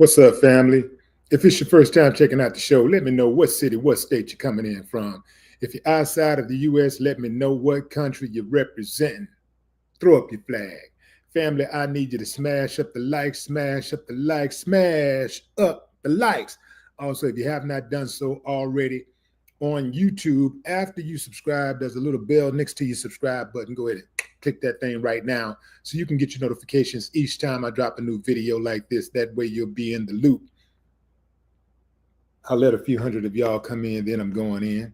What's up, family? If it's your first time checking out the show, let me know what city, what state you're coming in from. If you're outside of the U.S., let me know what country you're representing. Throw up your flag. Family, I need you to smash up the likes, smash up the likes, smash up the likes. Also, if you have not done so already on YouTube, after you subscribe, there's a little bell next to your subscribe button. Go ahead and click that thing right now so you can get your notifications each time I drop a new video like this. That way you'll be in the loop. I'll let a few hundred of y'all come in, then I'm going in.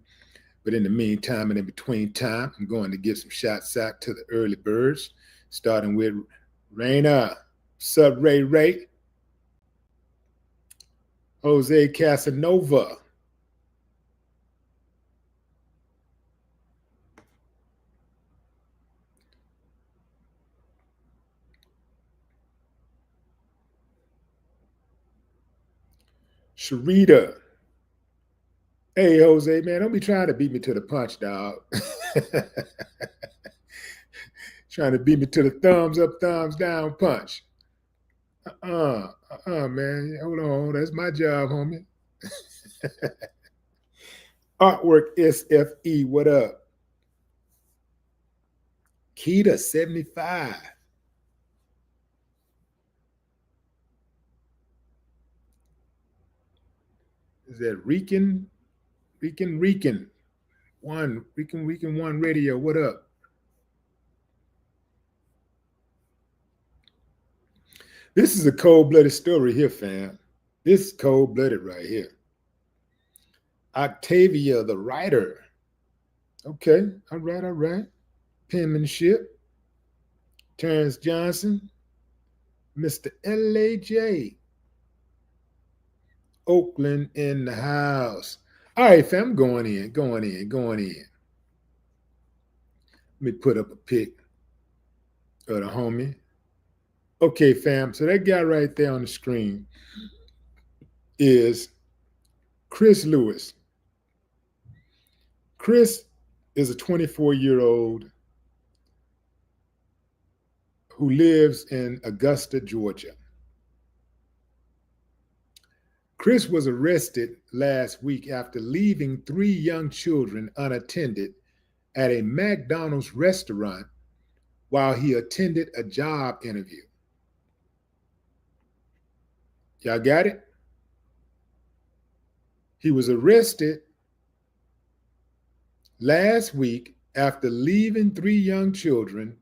But in the meantime and in between time, I'm going to give some shots out to the early birds, starting with Raina. What's up, Ray Ray? Jose Casanova. Sharita. Hey, Jose, man, don't be trying to beat me to the punch, dog. Trying to beat me to the thumbs up, thumbs down punch. Man. Hold on. That's my job, homie. Artwork SFE, what up? Keita 75. Is that Rican One Radio? What up? This is a cold-blooded story here, fam. This is cold-blooded right here. Octavia, the writer. Okay, all right. Penmanship. Terrence Johnson. Mr. LAJ. Oakland in the house. All right, fam, going in. Let me put up a pic of the homie. Okay, fam, so that guy right there on the screen is Chris Lewis. Chris is a 24-year-old who lives in Augusta, Georgia. Chris was arrested last week after leaving 3 young children unattended at a McDonald's restaurant while he attended a job interview. Y'all got it? He was arrested last week after leaving 3 young children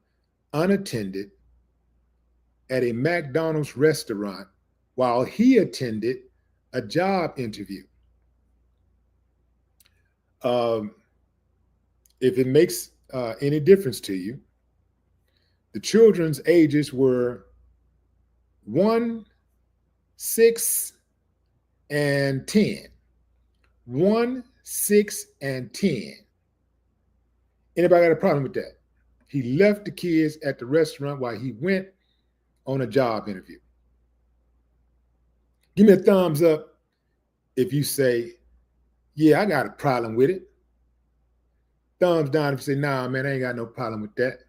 unattended at a McDonald's restaurant while he attended a job interview. If it makes any difference to you, the children's ages were 1, 6, and 10. 1, 6, and 10. Anybody got a problem with that? He left the kids at the restaurant while he went on a job interview. Give me a thumbs up if you say, yeah, I got a problem with it. Thumbs down if you say, nah, man, I ain't got no problem with that.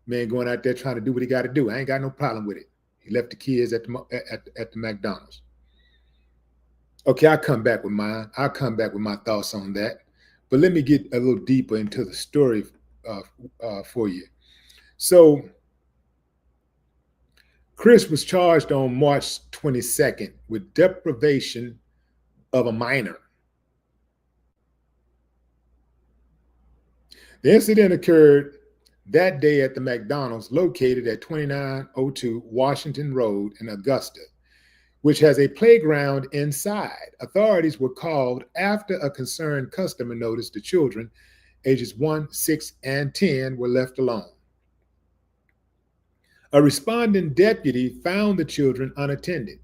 Man going out there trying to do what he got to do. I ain't got no problem with it. He left the kids at the McDonald's. Okay, I'll come back with mine. I'll come back with my thoughts on that. But let me get a little deeper into the story for you. So, Chris was charged on March 22nd with deprivation of a minor. The incident occurred that day at the McDonald's located at 2902 Washington Road in Augusta, which has a playground inside. Authorities were called after a concerned customer noticed the children, ages 1, 6, and 10, were left alone. A responding deputy found the children unattended.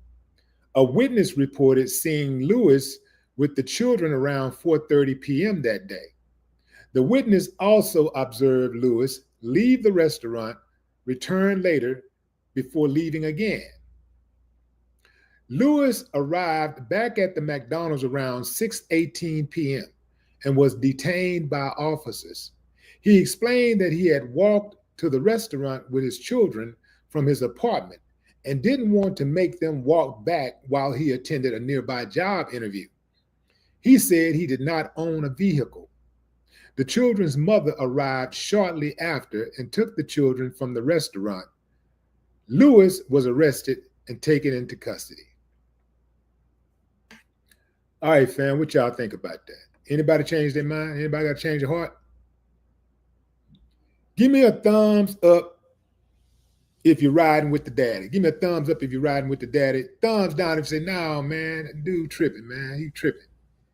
A witness reported seeing Lewis with the children around 4:30 p.m. that day. The witness also observed Lewis leave the restaurant, return later before leaving again. Lewis arrived back at the McDonald's around 6:18 p.m. and was detained by officers. He explained that he had walked to the restaurant with his children from his apartment and didn't want to make them walk back while he attended a nearby job interview. He said he did not own a vehicle. The children's mother arrived shortly after and took the children from the restaurant. Lewis was arrested and taken into custody. All right, fam, what y'all think about that? Anybody change their mind? Anybody got to change their heart? Give me a thumbs up if you're riding with the daddy. Give me a thumbs up if you're riding with the daddy. Thumbs down if you say, no, man, that dude tripping, man. He tripping.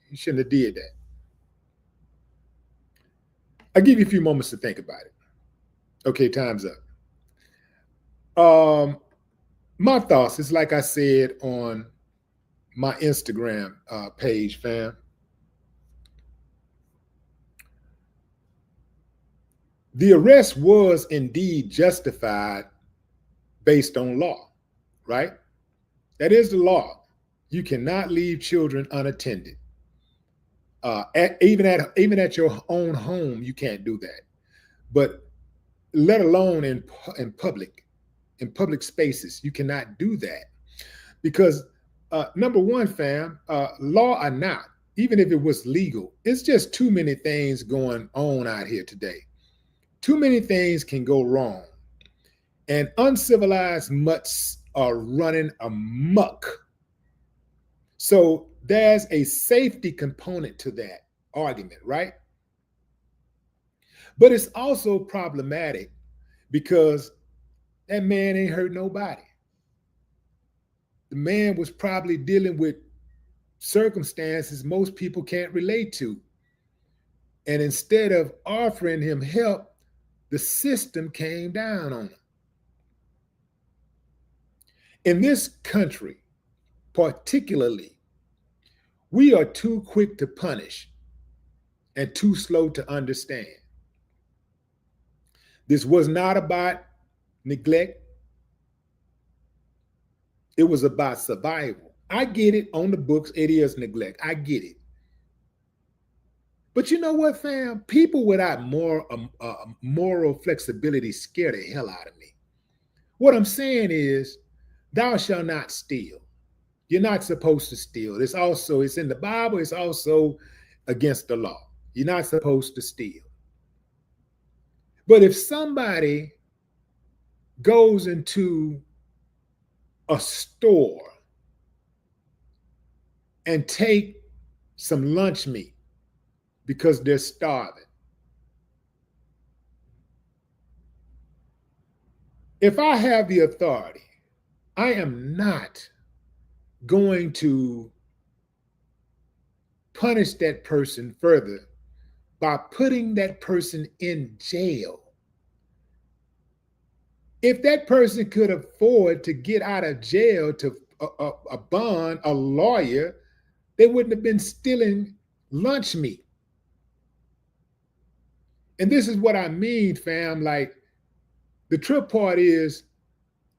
He shouldn't have did that. I'll give you a few moments to think about it. Okay, time's up. My thoughts is like I said on my Instagram page, fam. The arrest was indeed justified based on law, right? That is the law. You cannot leave children unattended. Even at your own home, you can't do that. But let alone in public spaces, you cannot do that. Because number one, fam, law or not, even if it was legal, it's just too many things going on out here today. Too many things can go wrong. And uncivilized mutts are running amok. So there's a safety component to that argument, right? But it's also problematic because that man ain't hurt nobody. The man was probably dealing with circumstances most people can't relate to. And instead of offering him help, the system came down on him. In this country, particularly, we are too quick to punish and too slow to understand. This was not about neglect. It was about survival. I get it, on the books, it is neglect. I get it. But you know what, fam? People without moral flexibility scare the hell out of me. What I'm saying is, thou shalt not steal. You're not supposed to steal. It's in the Bible. It's also against the law. You're not supposed to steal. But if somebody goes into a store and take some lunch meat because they're starving, if I have the authority, I am not going to punish that person further by putting that person in jail. If that person could afford to get out of jail to a bond, a lawyer, they wouldn't have been stealing lunch meat. And this is what I mean, fam. Like, the trip part is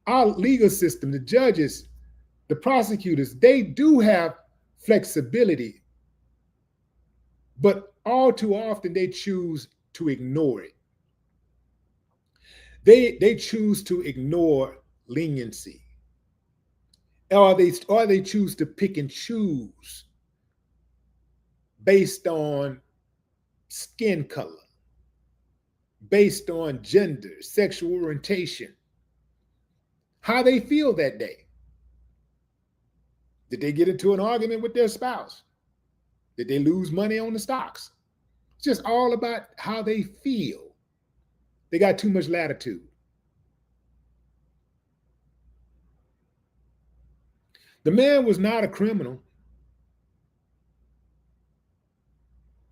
our legal system, the judges, the prosecutors, they do have flexibility, but all too often they choose to ignore it. They choose to ignore leniency, or they choose to pick and choose based on skin color, based on gender, sexual orientation, how they feel that day. Did they get into an argument with their spouse? Did they lose money on the stocks? It's just all about how they feel. They got too much latitude. The man was not a criminal.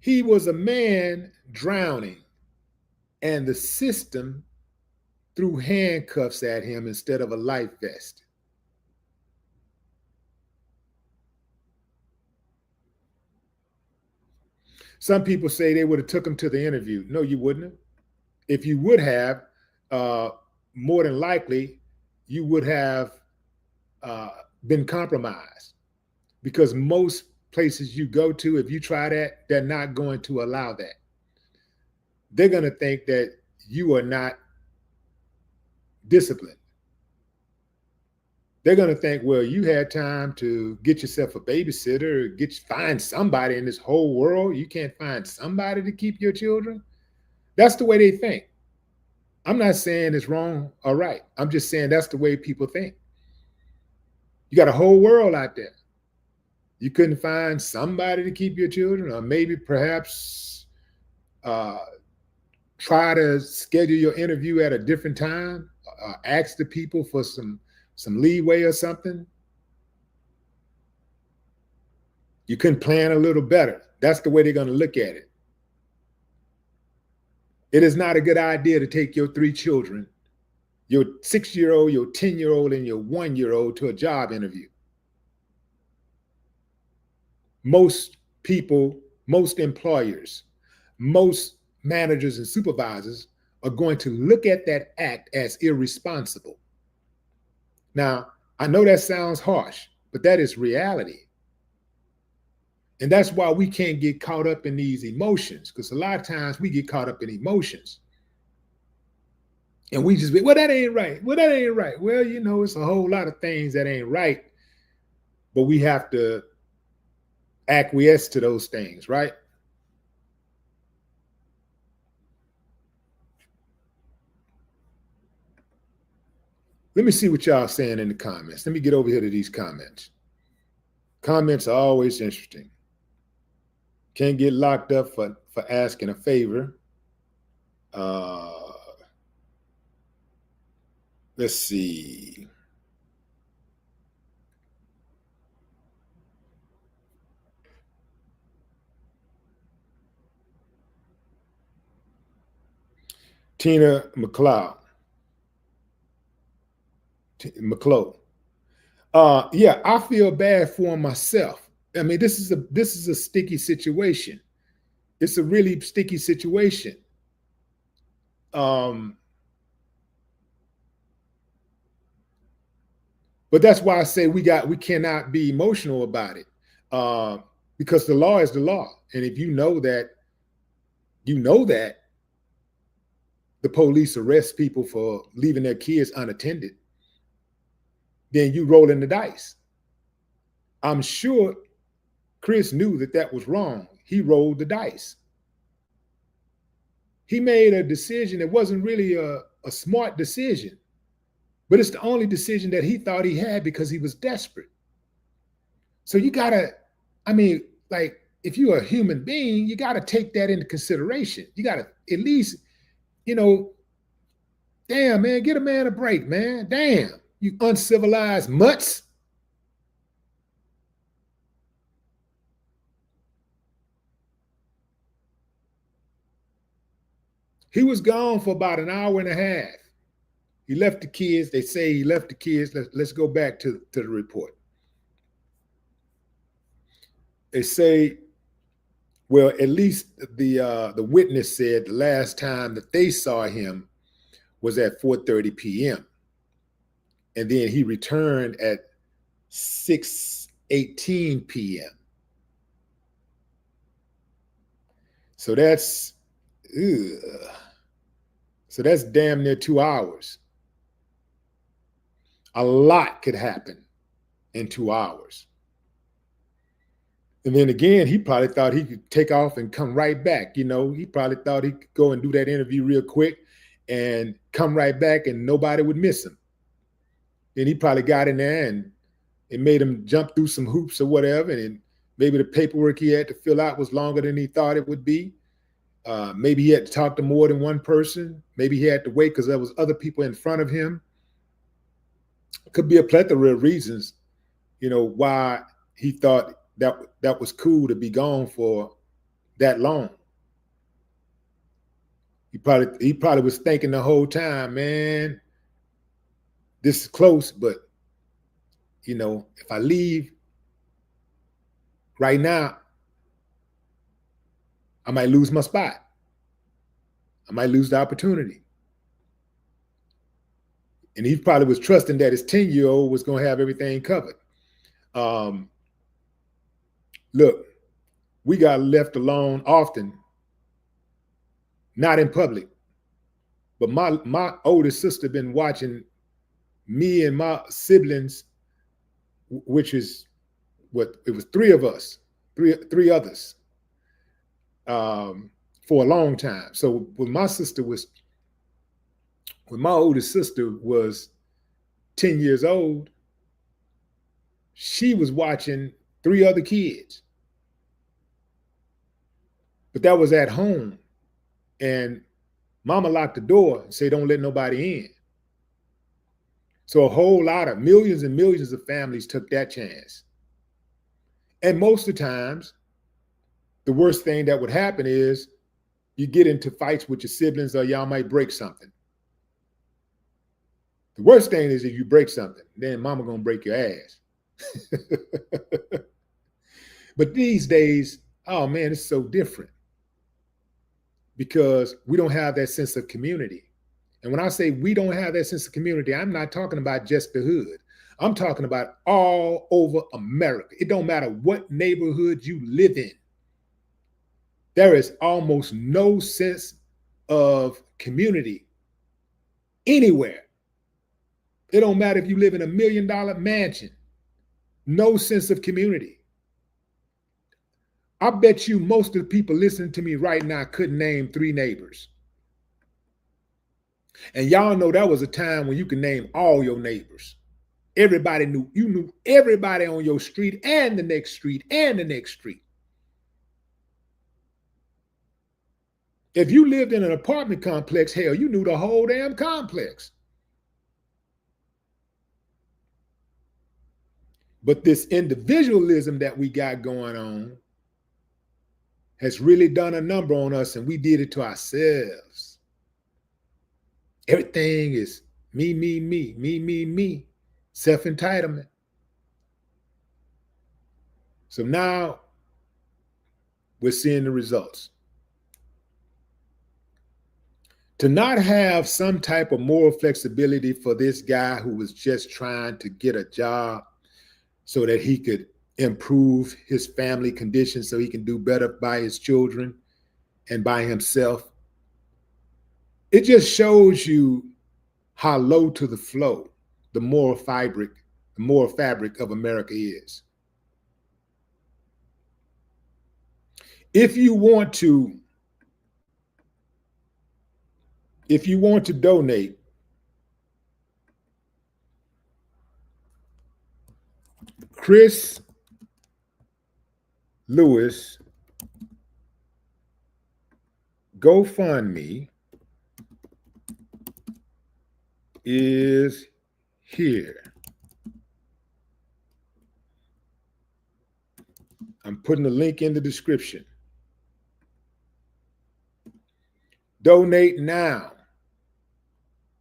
He was a man drowning, and the system threw handcuffs at him instead of a life vest. Some people say they would have took him to the interview. No, you wouldn't have. If you would have, more than likely, you would have been compromised, because most places you go to, if you try that, they're not going to allow that. They're going to think that you are not disciplined. They're going to think, well, you had time to get yourself a babysitter, find somebody in this whole world. You can't find somebody to keep your children. That's the way they think. I'm not saying it's wrong or right. I'm just saying that's the way people think. You got a whole world out there. You couldn't find somebody to keep your children, or maybe perhaps try to schedule your interview at a different time, ask the people for some leeway or something. You couldn't plan a little better. That's the way they're going to look at it. It is not a good idea to take your 3 children, your 6-year-old, your 10-year-old, and your 1-year-old to a job interview. Most people, most employers, most managers and supervisors are going to look at that act as irresponsible. Now, I know that sounds harsh, but that is reality. And that's why we can't get caught up in these emotions, because a lot of times we get caught up in emotions. And we just be, well, that ain't right. Well, that ain't right. Well, you know, it's a whole lot of things that ain't right, but we have to acquiesce to those things, right? Let me see what y'all saying in the comments. Let me get over here to these comments. Comments are always interesting. Can't get locked up for asking a favor. Let's see. Tina McCloud. Yeah, I feel bad for myself. I mean, this is a sticky situation. It's a really sticky situation. But that's why I say we cannot be emotional about it, because the law is the law, and if you know that the police arrest people for leaving their kids unattended, then you rolling the dice. I'm sure Chris knew that was wrong. He rolled the dice. He made a decision that wasn't really a smart decision, but it's the only decision that he thought he had because he was desperate. So you gotta, I mean, like, if you're a human being, you gotta take that into consideration. You gotta at least, you know, damn, man, get a man a break, man. Damn, you uncivilized mutts. He was gone for about an hour and a half. He left the kids. They say he left the kids. Let's go back to the report. They say, well, at least the witness said the last time that they saw him was at 4:30 p.m. And then he returned at 6:18 p.m. So that's damn near 2 hours. A lot could happen in 2 hours. And then again, he probably thought he could take off and come right back. You know, he probably thought he could go and do that interview real quick and come right back and nobody would miss him. Then he probably got in there and it made him jump through some hoops or whatever. And maybe the paperwork he had to fill out was longer than he thought it would be. Maybe he had to talk to more than one person. Maybe he had to wait because there was other people in front of him. It could be a plethora of reasons, you know, why he thought that was cool to be gone for that long. He probably was thinking the whole time, man, this is close, but you know, if I leave right now, I might lose my spot. I might lose the opportunity. And he probably was trusting that his 10-year-old was going to have everything covered. Look, we got left alone often, not in public, but my oldest sister been watching me and my siblings which is what it was, three of us, three others, for a long time. So when my oldest sister was 10 years old, she was watching three other kids. But that was at home. And mama locked the door and said, don't let nobody in. So a whole lot of millions and millions of families took that chance. And most of the times, the worst thing that would happen is you get into fights with your siblings, or y'all might break something. The worst thing is if you break something, then mama gonna break your ass. But these days, oh man, it's so different because we don't have that sense of community. And when I say we don't have that sense of community, I'm not talking about just the hood. I'm talking about all over America. It don't matter what neighborhood you live in. There is almost no sense of community anywhere. It don't matter if you live in $1 million mansion. No sense of community. I bet you most of the people listening to me right now couldn't name 3 neighbors. And y'all know that was a time when you could name all your neighbors. Everybody knew, you knew everybody on your street and the next street and the next street. If you lived in an apartment complex, hell, you knew the whole damn complex. But this individualism that we got going on has really done a number on us, and we did it to ourselves. Everything is me, me, me, me, me, me, self-entitlement. So now we're seeing the results. To not have some type of moral flexibility for this guy who was just trying to get a job so that he could improve his family conditions so he can do better by his children and by himself. It just shows you how low to the flow the moral fabric of America is. If you want to donate, Chris Lewis GoFundMe is here. I'm putting a link in the description. Donate now.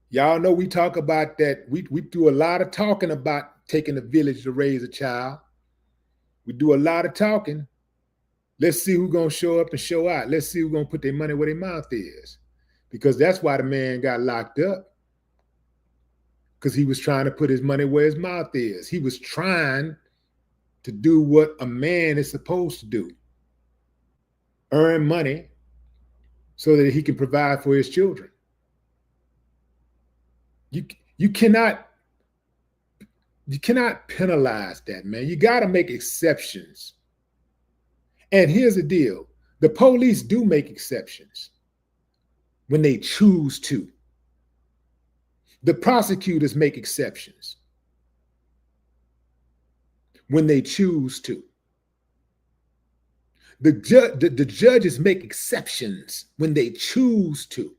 Y'all know we talk about that. We do a lot of talking about taking a village to raise a child. We do a lot of talking. Let's see who's going to show up and show out. Let's see who's going to put their money where their mouth is. Because that's why the man got locked up. Because he was trying to put his money where his mouth is. He was trying to do what a man is supposed to do. Earn money so that he can provide for his children. You cannot penalize that, man. You got to make exceptions. And here's the deal. The police do make exceptions when they choose to. The prosecutors make exceptions when they choose to. The judges make exceptions when they choose to.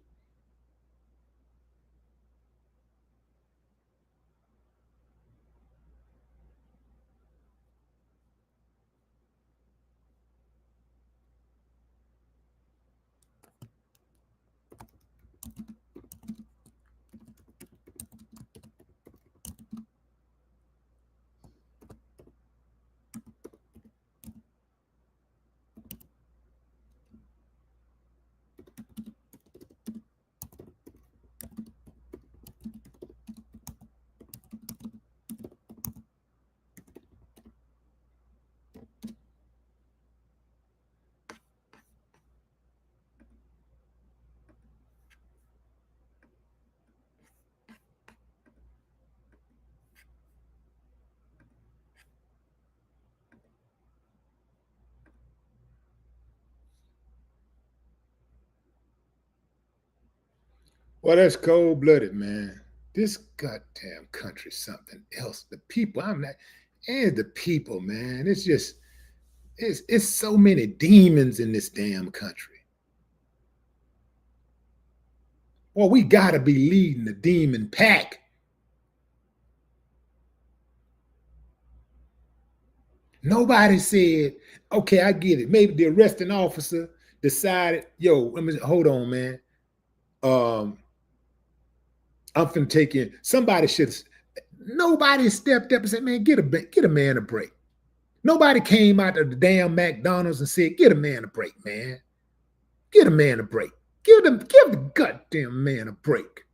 Well, that's cold-blooded, man. This goddamn country's something else. The people, I'm not, and the people, man. It's just, it's so many demons in this damn country. Well, we gotta be leading the demon pack. Nobody said, okay, I get it. Maybe the arresting officer decided, yo, hold on, man. I'm finna take in. Somebody should. Nobody stepped up and said, "Man, get a man a break." Nobody came out of the damn McDonald's and said, "Get a man a break, man. Get a man a break. Give the goddamn man a break."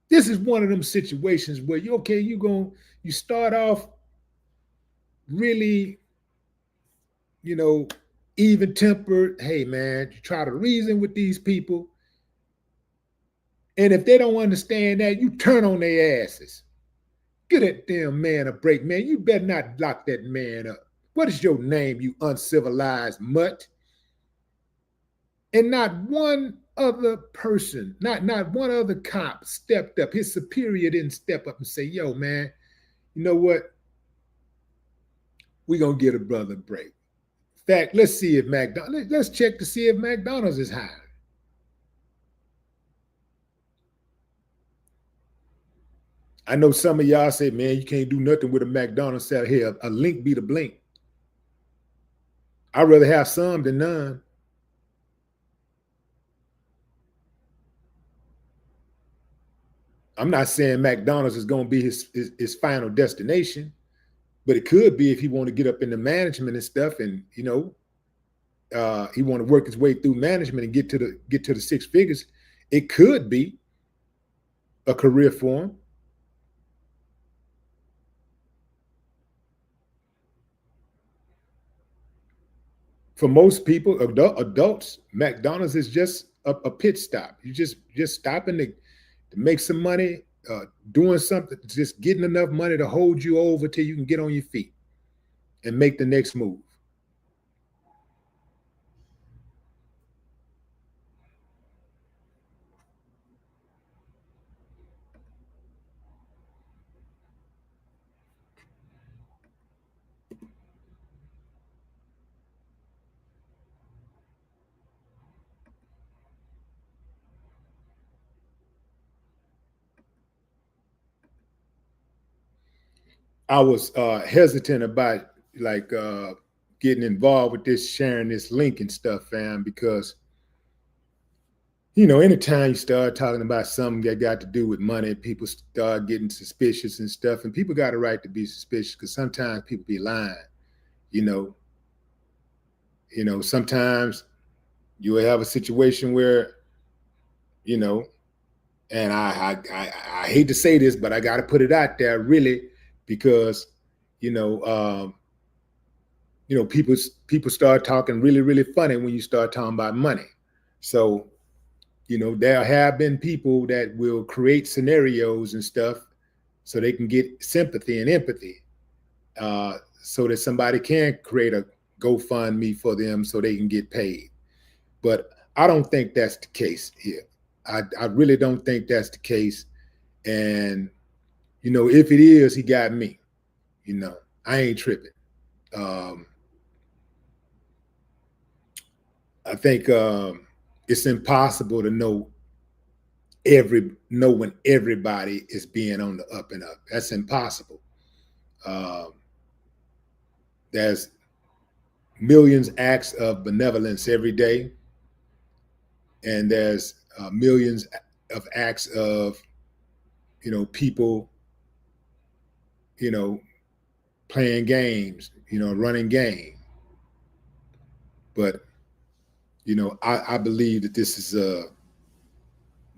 This is one of them situations where you start off really, even tempered. Hey, man, you try to reason with these people. And if they don't understand that, you turn on their asses. Get that damn man a break, man. You better not lock that man up. What is your name, you uncivilized mutt? And not one other person, not one other cop stepped up. His superior didn't step up and say, yo, man, you know what? We're going to get a brother a break. In fact, let's check to see if McDonald's is hiring. I know some of y'all say, man, you can't do nothing with a McDonald's sale here. A link be the blink. I'd rather have some than none. I'm not saying McDonald's is going to be his final destination, but it could be if he want to get up in the management and stuff, and he want to work his way through management and get to the six figures. It could be a career for him. For most people, adults, McDonald's is just a pit stop. You just stopping to make some money, doing something, just getting enough money to hold you over till you can get on your feet and make the next move. I was hesitant about getting involved with this, sharing this link and stuff, fam, because anytime you start talking about something that got to do with money, people start getting suspicious and stuff, and people got a right to be suspicious because sometimes people be lying. Sometimes you will have a situation where, and I hate to say this, but I got to put it out there, really, because people start talking really, really funny when you start talking about money. So, there have been people that will create scenarios and stuff so they can get sympathy and empathy, so that somebody can create a GoFundMe for them so they can get paid. But I don't think that's the case here. I really don't think that's the case. And, if it is, he got me. I ain't tripping. I think it's impossible to know when everybody is being on the up and up. That's impossible. There's millions acts of benevolence every day, and there's millions of acts of people playing games, running game. But I believe that this is a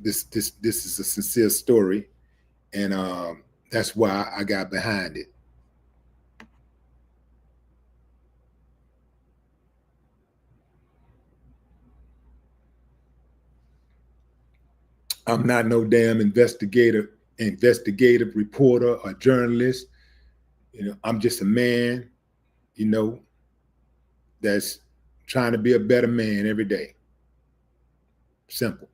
sincere story, and that's why I got behind it. I'm not no damn investigative reporter or journalist. I'm just a man, that's trying to be a better man every day. Simple.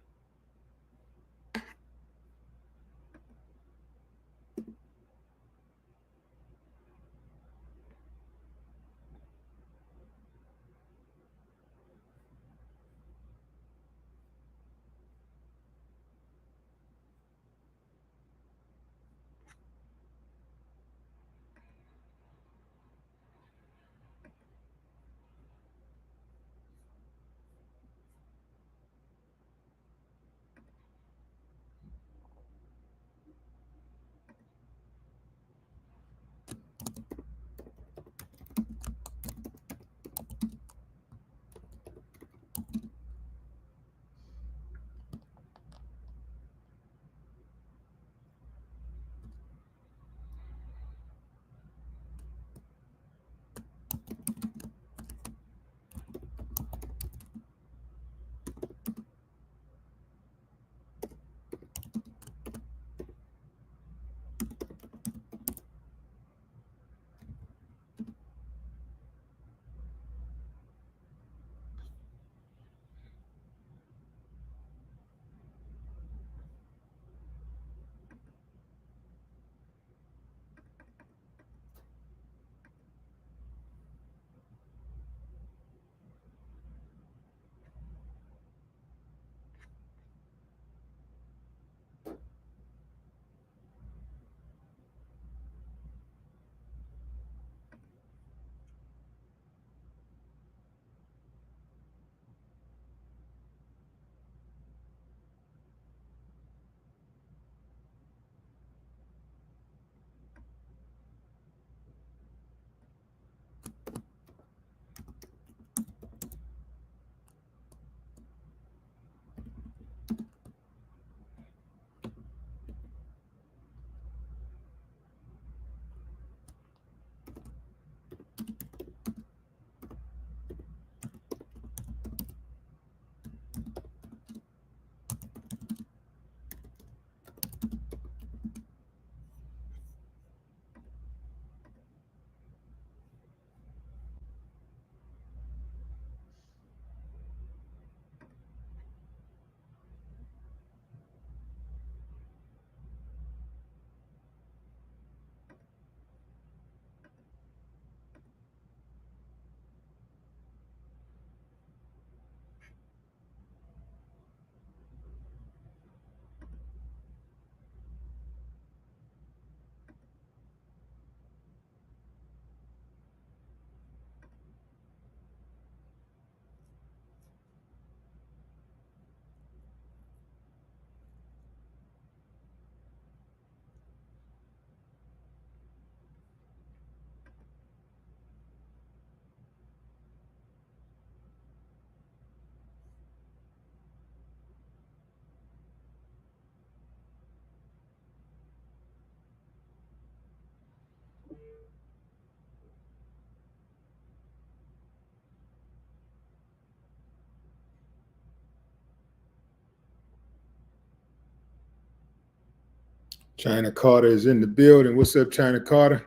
China Carter is in the building. What's up, China Carter?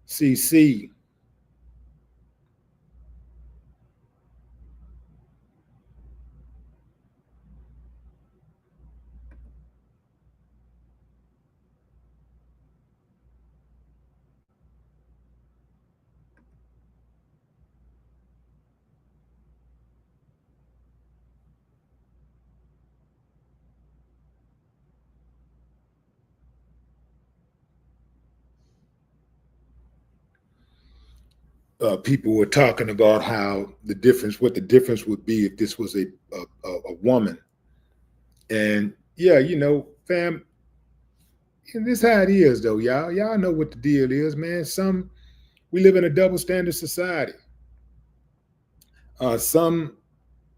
CC. People were talking about how what the difference would be if this was a woman. And yeah, fam, and this how it is though, y'all. Y'all know what the deal is, man. We live in a double standard society. Some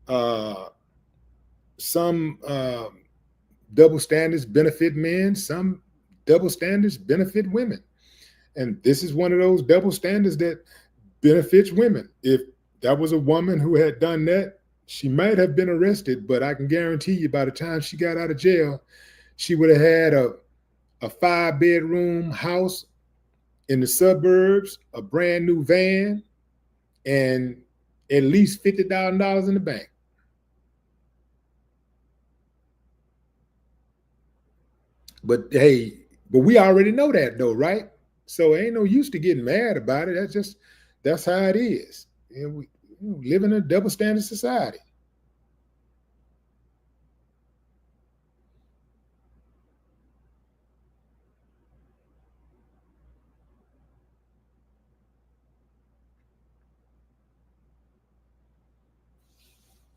uh, some double standards benefit men. Some double standards benefit women. And this is one of those double standards that benefits women. If that was a woman who had done that, she might have been arrested, but I can guarantee you by the time she got out of jail, she would have had a 5-bedroom house in the suburbs, a brand new van, and at least $50,000 in the bank. But hey, but we already know that though, right? So ain't no use to getting mad about it. That's how it is. And we live in a double standard society.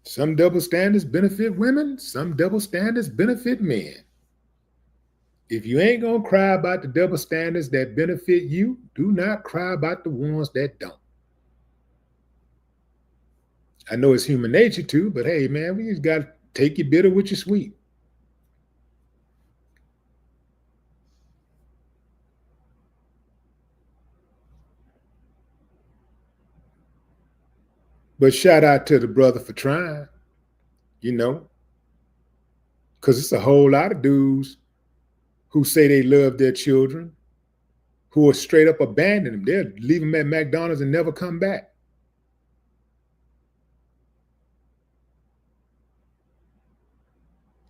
Some double standards benefit women, some double standards benefit men. If you ain't gonna cry about the double standards that benefit you, do not cry about the ones that don't. I know it's human nature too, but hey, man, we just got to take your bitter with your sweet. But shout out to the brother for trying, you know, because it's a whole lot of dudes who say they love their children who will straight up abandon them. They'll leave them at McDonald's and never come back.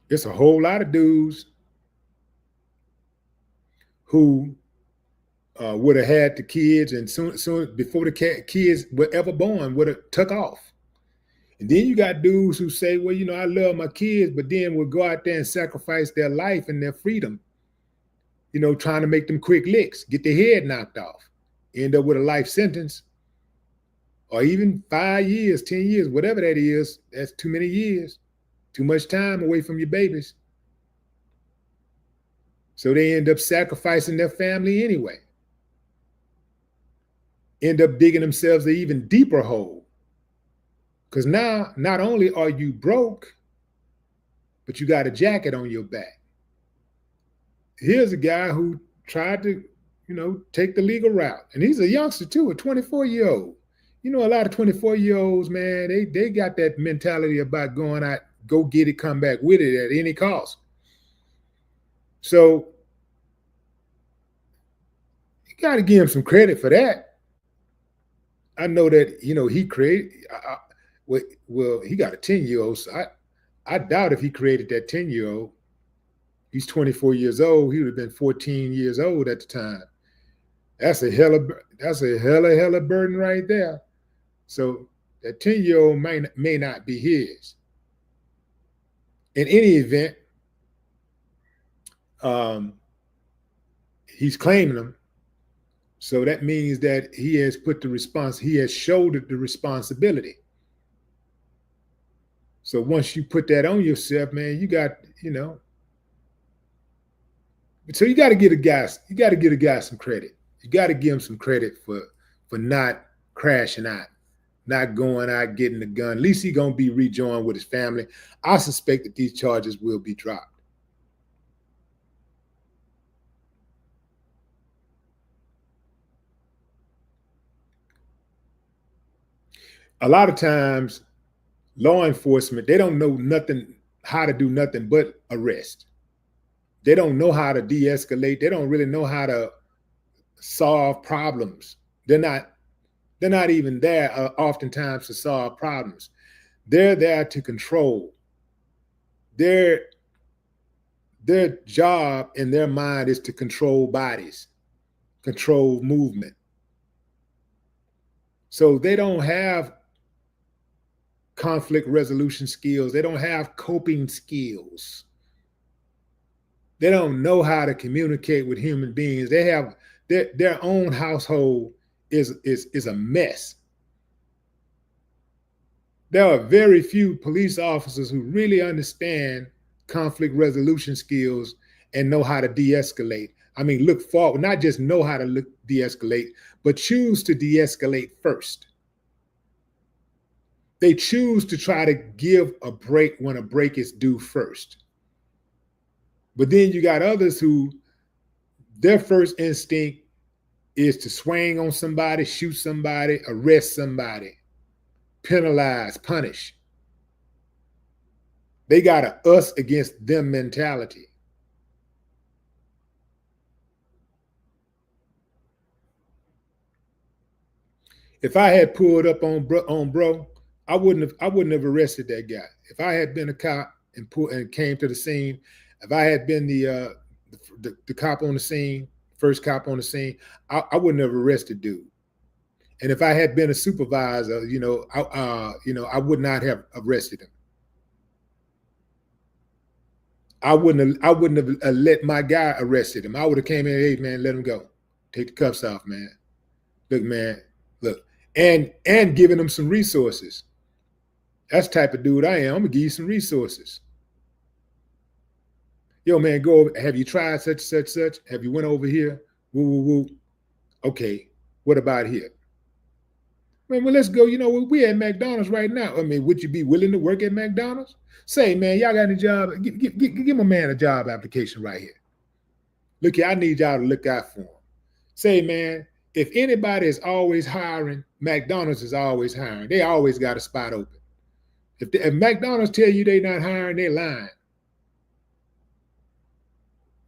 It's a whole lot of dudes who would have had the kids, and soon before the kids were ever born, would have took off. And then you got dudes who say, well, you know, I love my kids, but then will go out there and sacrifice their life and their freedom, you know, trying to make them quick licks, get their head knocked off, end up with a life sentence, or even 5 years, 10 years, whatever that is. That's too many years, too much time away from your babies. So they end up sacrificing their family anyway. End up digging themselves an even deeper hole. Because now, not only are you broke, but you got a jacket on your back. Here's a guy who tried to, you know, take the legal route. And he's a youngster too, a 24-year-old. You know, a lot of 24-year-olds, man, they got that mentality about going out, go get it, come back with it at any cost. So you got to give him some credit for that. I know that, you know, he created, well, he got a 10-year-old. So I doubt if he created that 10-year-old. He's 24 years old. He would have been 14 years old at the time. That's a hell of burden right there. So that 10-year-old may not be his. In any event, he's claiming them. So that means that he has he has shouldered the responsibility. So once you put that on yourself, man, you got, you know, so you got to give a guy some credit. You got to give him some credit for not crashing out, not going out, getting the gun. At least he's going to be rejoined with his family. I suspect that these charges will be dropped. A lot of times, law enforcement, they don't know how to do nothing but arrest. They don't know how to de-escalate. They don't really know how to solve problems. They're not even there oftentimes to solve problems. They're there to control. Their job in their mind is to control bodies, control movement. So they don't have conflict resolution skills. They don't have coping skills. They don't know how to communicate with human beings. They have their own household is a mess. There are very few police officers who really understand conflict resolution skills and know how to de-escalate. I mean, look forward, not just know how to de-escalate, but choose to de-escalate first. They choose to try to give a break when a break is due first. But then you got others who their first instinct is to swing on somebody, shoot somebody, arrest somebody, penalize, punish. They got a us against them mentality. If I had pulled up on bro, I wouldn't have arrested that guy. If I had been a cop and came to the scene, if I had been the cop on the scene, first cop on the scene, I wouldn't have arrested dude. And if I had been a supervisor, I would not have arrested him. I wouldn't have let my guy arrested him. I would have came in, hey man, let him go. Take the cuffs off, man. Look, man, look. And giving him some resources. That's the type of dude I am. I'm gonna give you some resources. Yo, man, go over. Have you tried such? Have you went over here? Woo, woo, woo. Okay, what about here? Man, well, let's go. You know, we're at McDonald's right now. I mean, would you be willing to work at McDonald's? Say, man, y'all got any job? Give my man a job application right here. Look here, I need y'all to look out for him. Say, man, if anybody is always hiring, McDonald's is always hiring. They always got a spot open. If McDonald's tell you they're not hiring, they're lying.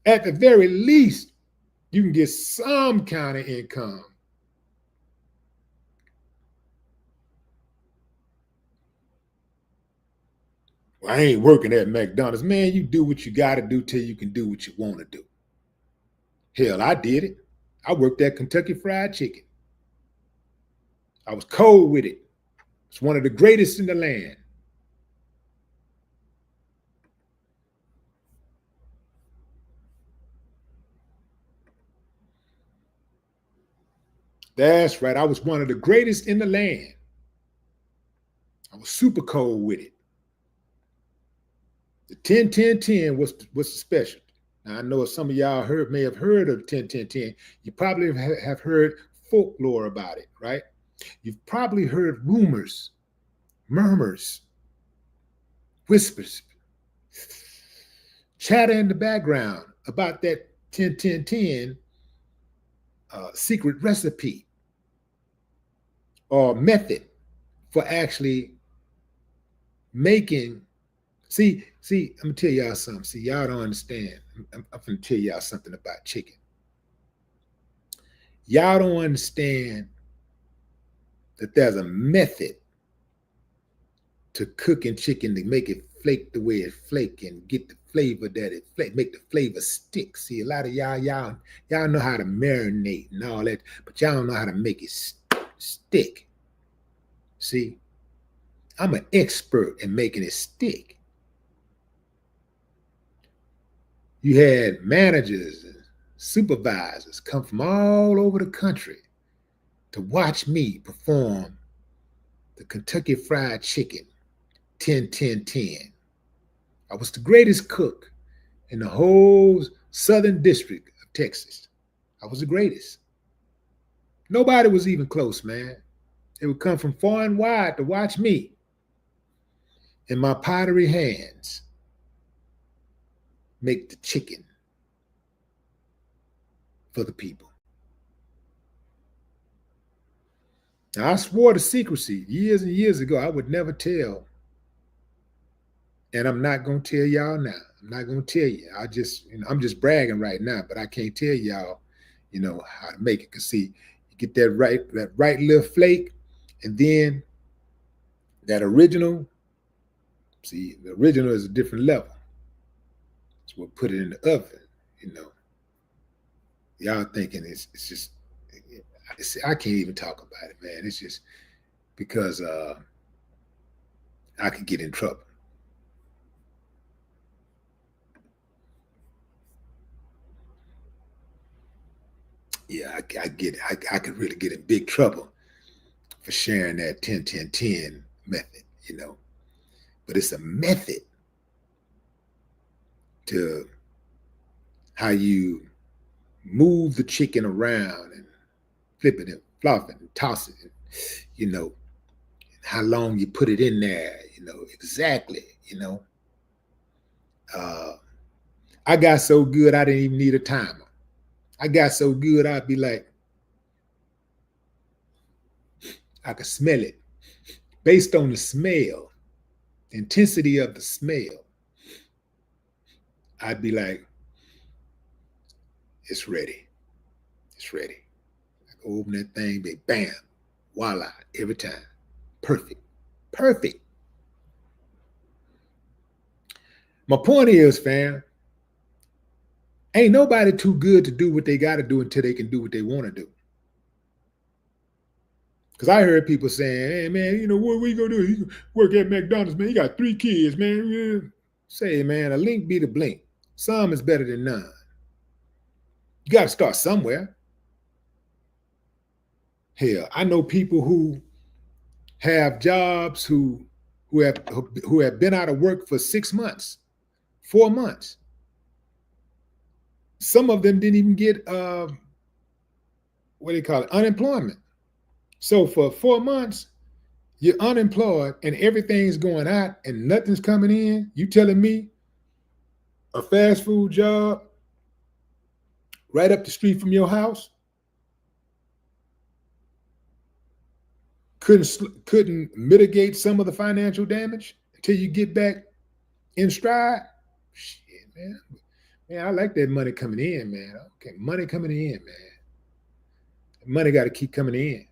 At the very least, you can get some kind of income. Well, I ain't working at McDonald's. Man, you do what you got to do till you can do what you want to do. Hell, I did it. I worked at Kentucky Fried Chicken. I was cold with it. It's one of the greatest in the land. That's right. I was one of the greatest in the land. I was super cold with it. The 10-10-10 was the special. Now, I know some of y'all may have heard of 10-10-10. You probably have heard folklore about it, right? You've probably heard rumors, murmurs, whispers, chatter in the background about that 10-10-10 secret recipe or method for actually making. See, I'm gonna tell y'all something. See, y'all don't understand. I'm gonna tell y'all something about chicken. Y'all don't understand that there's a method to cooking chicken to make it flake the way it flake and get the flavor that it flake, make the flavor stick. See, a lot of y'all know how to marinate and all that, but y'all don't know how to make it stick. See, I'm an expert in making it stick. You had managers and supervisors come from all over the country to watch me perform the Kentucky Fried Chicken 10-10-10. I was the greatest cook in the whole southern district of Texas. I was the greatest. Nobody was even close, man. They would come from far and wide to watch me in my pottery hands make the chicken for the people. Now, I swore to secrecy years and years ago. I would never tell. And I'm not going to tell y'all now. I'm not going to tell you. I'm just bragging right now, but I can't tell y'all, how to make it. Because see, you get that right little flake, and then that original, see, the original is a different level. So we'll put it in the oven, Y'all thinking it's just, I can't even talk about it, man. It's just because I could get in trouble. Yeah, I get it. I could really get in big trouble for sharing that 10-10-10 method, But it's a method to how you move the chicken around and flip it and fluff it and toss it, and, how long you put it in there, exactly, I got so good I didn't even need a timer. I got so good I'd be like, I could smell it. Based on the smell, the intensity of the smell, I'd be like, it's ready. It's ready. I go open that thing, bam. Voila, every time. Perfect. Perfect. My point is, fam, ain't nobody too good to do what they got to do until they can do what they want to do. Because I heard people saying, hey, man, you know, what we going to do? You work at McDonald's, man. You got 3 kids, man. Say, man, a link be the blink. Some is better than none. You got to start somewhere. Hell, I know people who have jobs who have been out of work for 6 months, 4 months. Some of them didn't even get what do you call it? Unemployment. So for 4 months, you're unemployed and everything's going out and nothing's coming in. You telling me a fast food job right up the street from your house couldn't mitigate some of the financial damage until you get back in stride? Shit, man. Man, I like that money coming in, man. Okay, money coming in, man. Money got to keep coming in.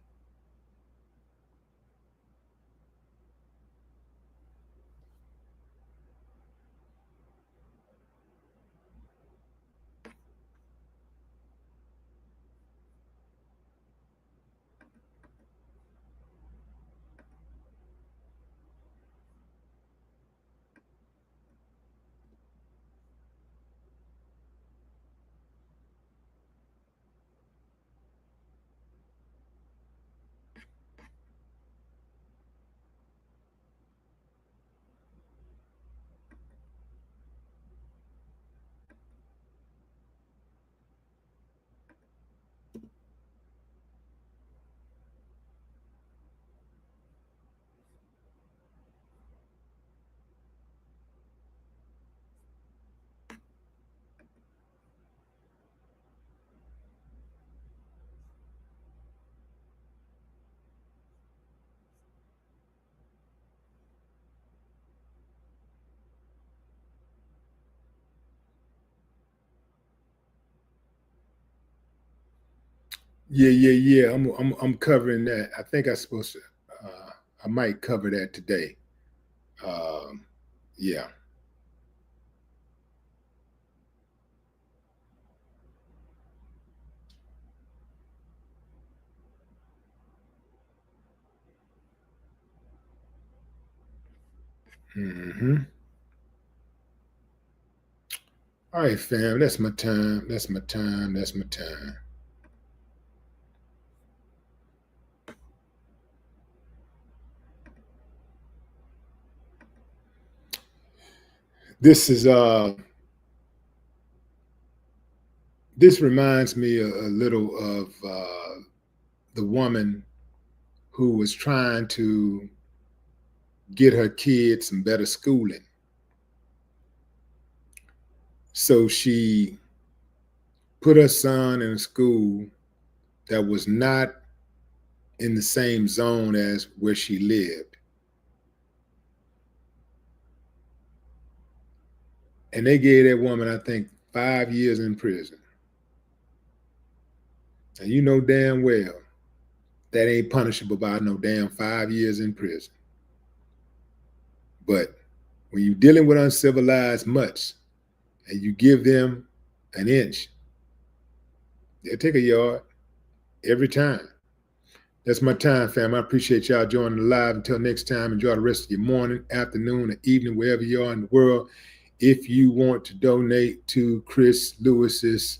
Yeah. I'm covering that. I think I'm supposed to. I might cover that today. Yeah. Mm-hmm. All right, fam. That's my time. That's my time. That's my time. This is this reminds me a little of the woman who was trying to get her kids some better schooling. So she put her son in a school that was not in the same zone as where she lived. And they gave that woman, I think, 5 years in prison. And you know damn well that ain't punishable by no damn 5 years in prison. But when you're dealing with uncivilized mutts and you give them an inch, they'll take a yard every time. That's my time, fam. I appreciate y'all joining the live. Until next time, enjoy the rest of your morning, afternoon, or evening, wherever you are in the world. If you want to donate to Chris Lewis's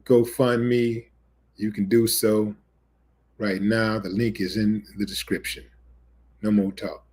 GoFundMe, you can do so right now. The link is in the description. No more talk.